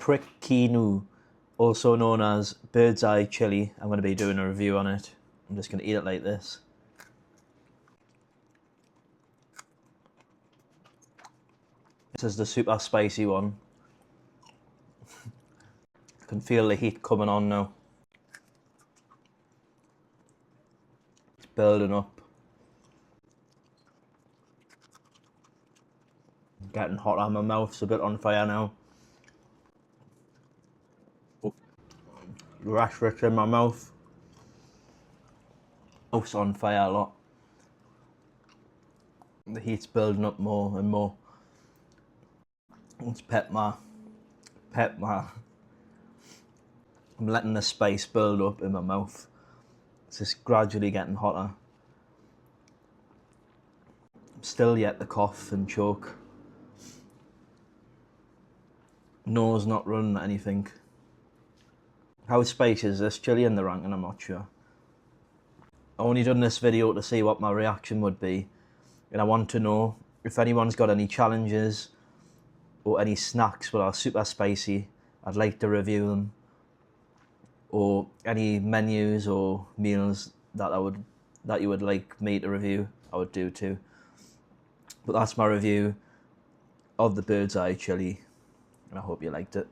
crick quinoa, also known as bird's eye chili. I'm going to be doing a review on it. I'm just going to eat it like this. This is the super spicy one. I can feel the heat coming on now. It's building up. Getting hot on my mouth's a bit on fire now. Rash rich in my mouth. Mouth's on fire a lot. The heat's building up more and more. It's I'm letting the spice build up in my mouth. It's just gradually getting hotter. I'm still yet to cough and choke. Nose not running at anything. How spicy is this chili in the ranking? I'm not sure. I only done this video to see what my reaction would be, and I want to know if anyone's got any challenges or any snacks that are super spicy. I'd like to review them, or any menus or meals that you would like me to review. I would do too. But that's my review of the bird's eye chili, and I hope you liked it.